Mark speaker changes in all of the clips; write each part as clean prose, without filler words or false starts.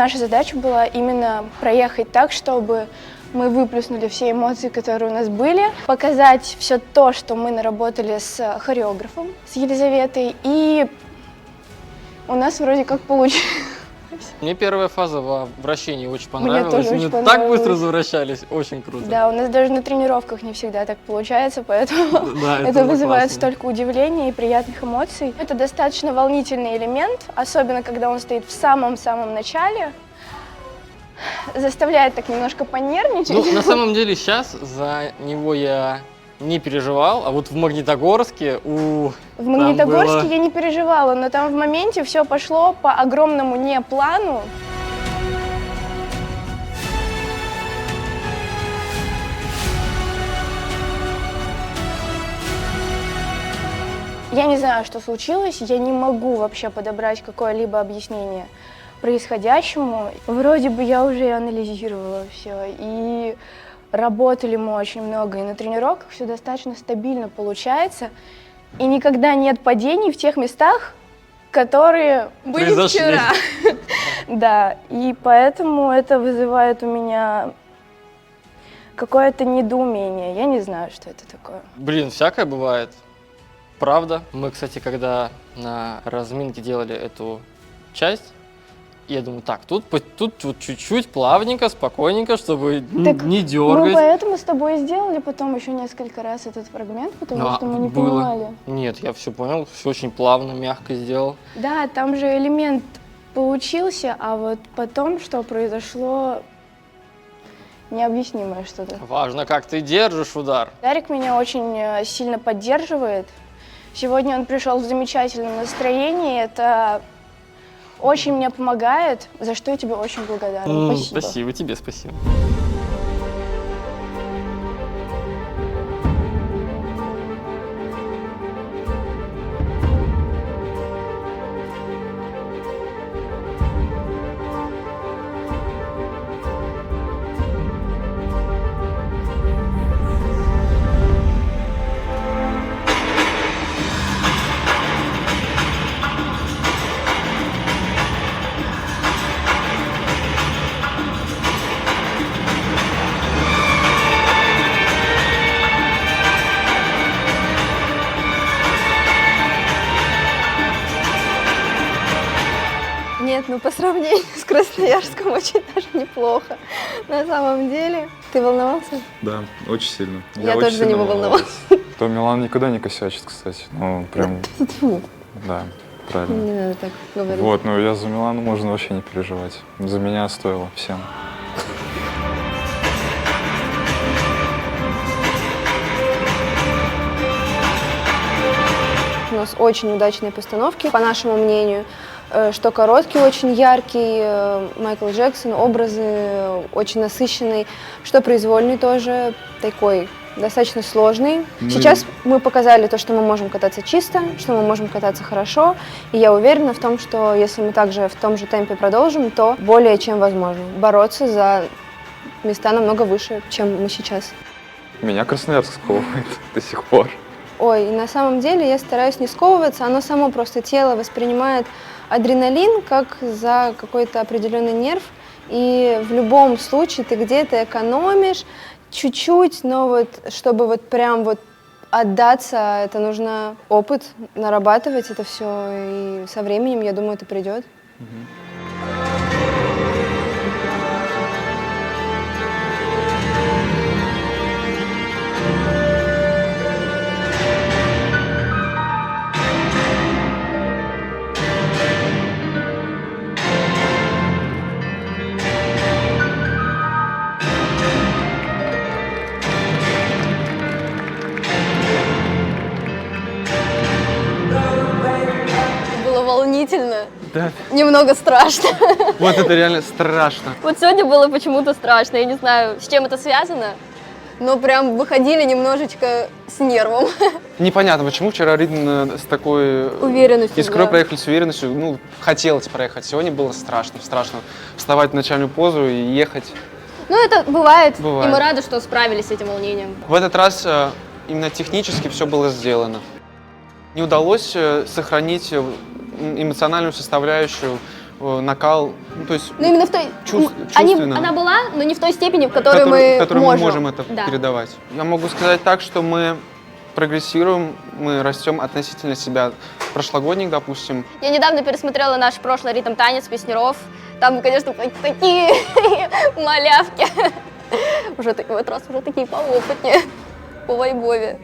Speaker 1: наша задача была именно проехать так, чтобы мы выплеснули все эмоции, которые у нас были, показать все то, что мы наработали с хореографом, с Елизаветой, и у нас вроде как получилось.
Speaker 2: Мне первая фаза во вращении очень
Speaker 1: Мне
Speaker 2: понравилась.
Speaker 1: тоже очень
Speaker 2: Мы так
Speaker 1: понравилось.
Speaker 2: быстро завращались, очень круто.
Speaker 1: Да, у нас даже на тренировках не всегда так получается, поэтому
Speaker 2: Да,
Speaker 1: это вызывает
Speaker 2: классно.
Speaker 1: столько удивления и приятных эмоций. Это достаточно волнительный элемент, особенно когда он стоит в самом-самом начале. Заставляет так немножко понервничать.
Speaker 2: Ну, на самом деле, сейчас за него я не переживал, а вот в Магнитогорске,
Speaker 1: В Магнитогорске я не переживала, но там в моменте все пошло по огромному не плану. Я не знаю, что случилось, я не могу вообще подобрать какое-либо объяснение происходящему. Вроде бы я уже и анализировала все, и работали мы очень много, и на тренировках все достаточно стабильно получается, и никогда нет падений в тех местах, которые были
Speaker 2: Произошли.
Speaker 1: вчера. Да, и поэтому это вызывает у меня какое-то недоумение. Я не знаю, что это такое.
Speaker 2: Блин, всякое бывает. Правда. Мы, кстати, когда на разминке делали эту часть, я думаю, так, тут вот чуть-чуть, плавненько, спокойненько, чтобы
Speaker 1: Так
Speaker 2: не
Speaker 1: мы
Speaker 2: дергать.
Speaker 1: поэтому с тобой сделали потом еще несколько раз этот фрагмент, потому
Speaker 2: Ну,
Speaker 1: что мы не
Speaker 2: было.
Speaker 1: понимали.
Speaker 2: Нет, я все понял, все очень плавно, мягко сделал.
Speaker 1: Да, там же элемент получился, а вот потом, что произошло, необъяснимое что-то.
Speaker 2: Важно, как ты держишь удар.
Speaker 1: Дарик меня очень сильно поддерживает. Сегодня он пришел в замечательном настроении, это очень мне помогает, за что я тебе очень благодарна. Спасибо.
Speaker 2: Спасибо тебе, спасибо.
Speaker 3: Нет, ну по сравнению с Красноярском очень даже неплохо. На самом деле. Ты волновался?
Speaker 4: Да, очень сильно.
Speaker 3: Я
Speaker 4: очень
Speaker 3: тоже за
Speaker 4: сильно
Speaker 3: него волновалась.
Speaker 4: То Милан никогда не косячит, кстати. Ну, прям,
Speaker 3: Фу,
Speaker 4: да, правильно.
Speaker 3: не надо так говорить.
Speaker 4: Вот, ну я за Милану можно вообще не переживать. За меня стоило всем.
Speaker 3: У нас очень удачные постановки, по нашему мнению. Что короткий, очень яркий, Майкл Джексон, образы очень насыщенный, что произвольный тоже такой достаточно сложный. Сейчас мы показали то, что мы можем кататься чисто, что мы можем кататься хорошо, и я уверена в том, что если мы также в том же темпе продолжим, то более чем возможно бороться за места намного выше, чем мы сейчас.
Speaker 4: Меня Красноярск сковывает до сих пор.
Speaker 3: Ой, на самом деле я стараюсь не сковываться, оно само просто тело воспринимает адреналин как за какой-то определенный нерв, и в любом случае ты где-то экономишь чуть-чуть, но вот чтобы вот прям вот отдаться, это нужно опыт, нарабатывать это все, и со временем, я думаю, это придет. Было волнительно,
Speaker 5: Да,
Speaker 3: немного страшно.
Speaker 5: вот это реально страшно.
Speaker 3: Вот сегодня было почему-то страшно, я не знаю, с чем это связано, но прям выходили немножечко с нервом.
Speaker 5: Непонятно, почему вчера Риден с такой
Speaker 3: Уверенностью,
Speaker 5: искрой
Speaker 3: да.
Speaker 5: проехали с уверенностью. Ну, хотелось проехать. Сегодня было страшно. Вставать в начальную позу и ехать.
Speaker 3: Ну, это бывает,
Speaker 5: Бывает.
Speaker 3: и мы рады, что справились с этим волнением.
Speaker 5: В этот раз именно технически все было сделано. Не удалось сохранить эмоциональную составляющую накал, ну, то есть
Speaker 3: Ну, именно в той...
Speaker 5: чувственно.
Speaker 3: Она была, но не в той степени, в которой мы можем.
Speaker 5: это
Speaker 3: Да.
Speaker 5: передавать. Я могу сказать так, что мы прогрессируем, мы растем относительно себя. Прошлогодних, допустим,
Speaker 3: Я недавно пересмотрела наш прошлый ритм-танец песнеров. Там, конечно, такие малявки. Уже в этот раз уже такие поопытнее, по вайбове.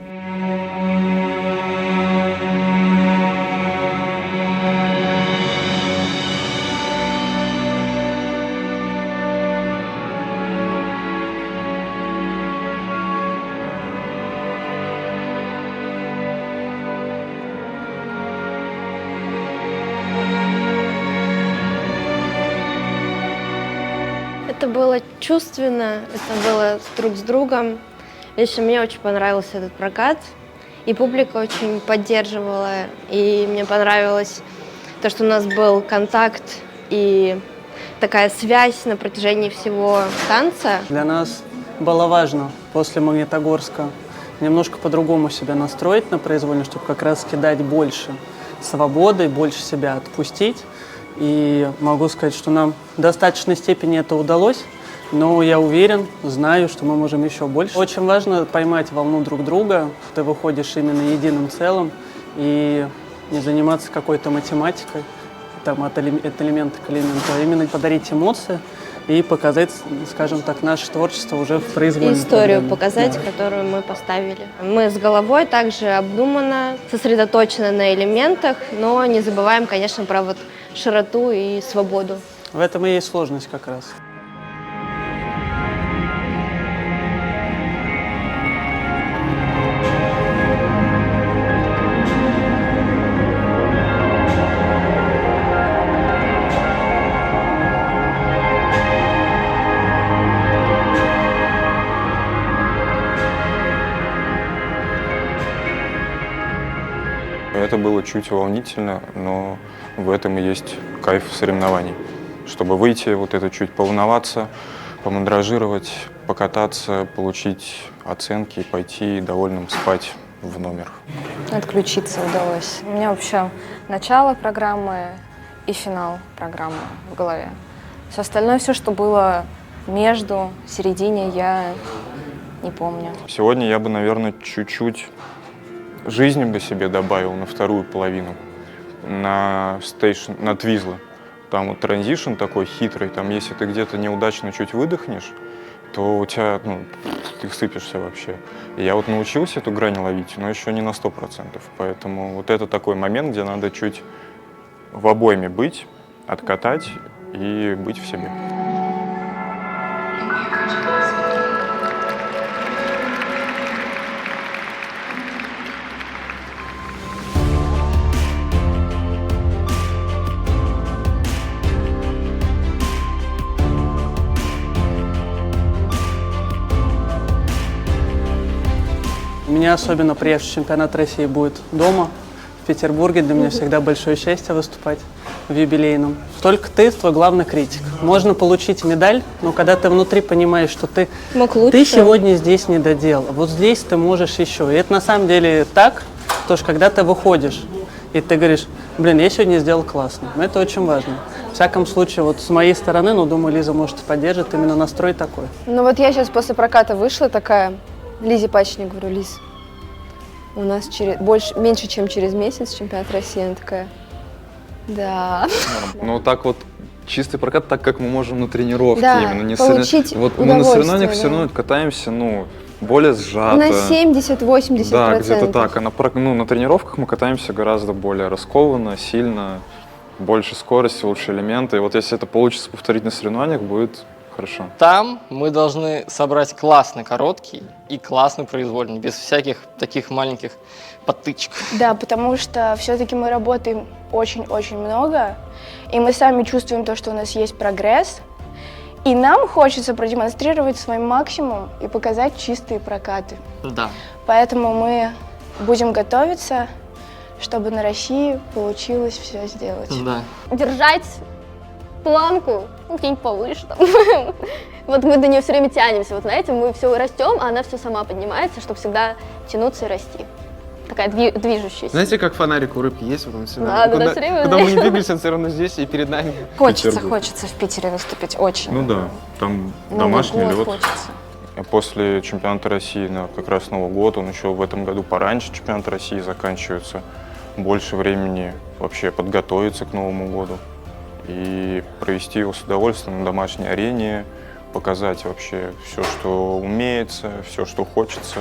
Speaker 6: Это было чувственно, это было друг с другом. Лично мне очень понравился этот прокат, и публика очень поддерживала, и мне понравилось то, что у нас был контакт и такая связь на протяжении всего танца.
Speaker 7: Для нас было важно после Магнитогорска немножко по-другому себя настроить на произвольно, чтобы как раз дать больше свободы, больше себя отпустить. И могу сказать, что нам в достаточной степени это удалось, но я уверен, знаю, что мы можем еще больше. Очень важно поймать волну друг друга, ты выходишь именно единым целым и не заниматься какой-то математикой, там, от элемента к элементу, а именно подарить эмоции и показать, скажем так, наше творчество уже в произвольной
Speaker 6: Историю
Speaker 7: программе.
Speaker 6: показать,
Speaker 7: Да.
Speaker 6: которую мы поставили. Мы с головой также обдуманно, сосредоточены на элементах, но не забываем, конечно, про вот широту и свободу.
Speaker 7: В этом и есть сложность как раз.
Speaker 4: Это было чуть волнительно, но в этом и есть кайф соревнований. Чтобы выйти, вот это чуть поволноваться, помандражировать, покататься, получить оценки и пойти довольным спать в номер.
Speaker 8: Отключиться удалось. У меня вообще начало программы и финал программы в голове. Все остальное, все, что было между, в середине, я не помню.
Speaker 4: Сегодня я бы, наверное, чуть-чуть жизни бы себе добавил на вторую половину, на твизлы. Там вот транзишн такой хитрый, там если ты где-то неудачно чуть выдохнешь, то у тебя, ты сыпешься вообще. И я вот научился эту грань ловить, но еще не на 100%. Поэтому вот это такой момент, где надо чуть в обойме быть, откатать и быть в себе.
Speaker 7: У меня особенно приезжий чемпионат России будет дома, в Петербурге. Для меня всегда большое счастье выступать в юбилейном. Только ты твой главный критик. Можно получить медаль, но когда ты внутри понимаешь, что ты сегодня здесь не доделал, вот здесь ты можешь еще. И это на самом деле так, потому что когда ты выходишь, и ты говоришь, блин, я сегодня сделал классно. Это очень важно. В всяком случае, вот с моей стороны, думаю, Лиза, может, поддержит именно настрой такой.
Speaker 3: Ну вот я сейчас после проката вышла такая, Лизе Пачечник говорю, Лиз, у нас меньше, чем через месяц чемпионат России. Она такая, да.
Speaker 4: Ну так вот, чистый прокат, так как мы можем на тренировке
Speaker 3: Да,
Speaker 4: именно. Не
Speaker 3: получить
Speaker 4: вот мы на
Speaker 3: удовольствие,
Speaker 4: соревнованиях все равно катаемся, более сжато.
Speaker 3: На 70-80%.
Speaker 4: Да, где-то так. А на тренировках мы катаемся гораздо более раскованно, сильно, больше скорости, лучше элементы. И вот если это получится повторить на соревнованиях, будет хорошо.
Speaker 2: Там мы должны собрать классный короткий и классный произвольный, без всяких таких маленьких подтычек.
Speaker 1: Да, потому что все-таки мы работаем очень-очень много, и мы сами чувствуем то, что у нас есть прогресс, и нам хочется продемонстрировать свой максимум и показать чистые прокаты.
Speaker 2: Да.
Speaker 1: Поэтому мы будем готовиться, чтобы на России получилось все сделать.
Speaker 2: Да.
Speaker 3: Держать планку, где-нибудь повыше там. Вот мы до нее все время тянемся, вот знаете, мы все растем, а она все сама поднимается, чтобы всегда тянуться и расти.
Speaker 6: такая движущаяся.
Speaker 5: Знаете, как фонарик у рыбки есть? Вот он всегда.
Speaker 6: Да, да,
Speaker 5: куда,
Speaker 6: все время
Speaker 5: куда мы не
Speaker 6: здесь.
Speaker 5: двигаемся, он все равно здесь и перед нами.
Speaker 8: Хочется,
Speaker 4: Петербург.
Speaker 8: хочется в Питере выступить очень.
Speaker 4: Ну да, там
Speaker 8: Новый
Speaker 4: домашний
Speaker 8: год
Speaker 4: лед.
Speaker 8: хочется.
Speaker 4: После чемпионата России на как раз Новый год, он еще в этом году пораньше чемпионат России заканчивается. Больше времени вообще подготовиться к Новому году и провести его с удовольствием на домашней арене, показать вообще все, что умеется, все, что хочется.